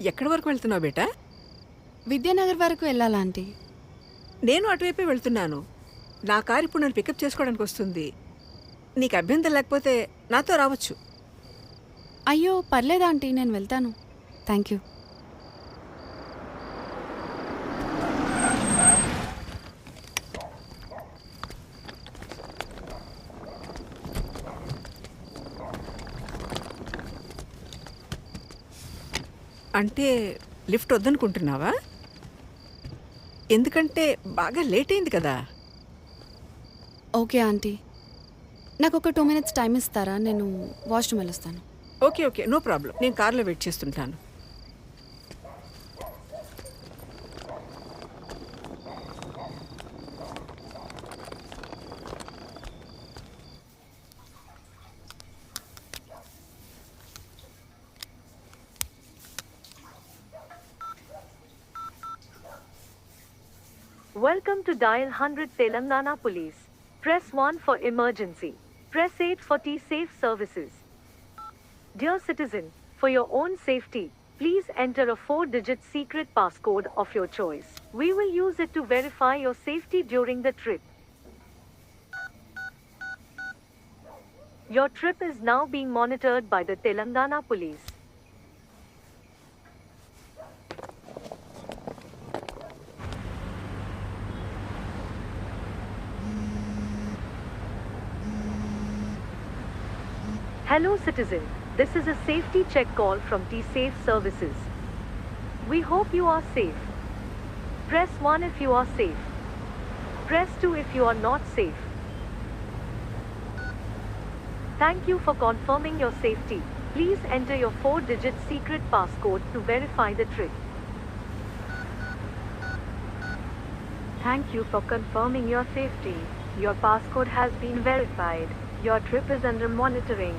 ఎక్కడి వరకు వెళ్తున్నావు బేటా? విద్యానగర్ వరకు వెళ్ళాలా ఆంటీ? నేను అటువైపే వెళ్తున్నాను. నా కారు ఇప్పుడు నన్ను పికప్ చేసుకోవడానికి వస్తుంది. నీకు అభ్యంతరం లేకపోతే నాతో రావచ్చు. అయ్యో పర్లేదా ఆంటీ, నేను వెళ్తాను. Thank you. అంటే లిఫ్ట్ వద్దనుకుంటున్నావా? ఎందుకంటే బాగా లేట్ అయింది కదా. ఓకే ఆంటీ, నాకు ఒక 2 minutes టైం ఇస్తారా? నేను వాష్రూమ్ వెళ్ళొస్తాను. Okay okay, no problem. నేను కార్లో వెయిట్ చేస్తుంటాను. Welcome to Dial 100 Telangana Police. Press 1 for emergency. Press 8 for T-Safe services. Dear citizen, for your own safety, please enter a 4-digit secret passcode of your choice. We will use it to verify your safety during the trip. Your trip is now being monitored by the Telangana Police. Hello citizen, this is a safety check call from T-Safe services. We hope you are safe. Press 1 if you are safe. Press 2 if you are not safe. Thank you for confirming your safety. Please enter your 4-digit secret passcode to verify the trip. Thank you for confirming your safety. Your passcode has been verified. Your trip is under monitoring.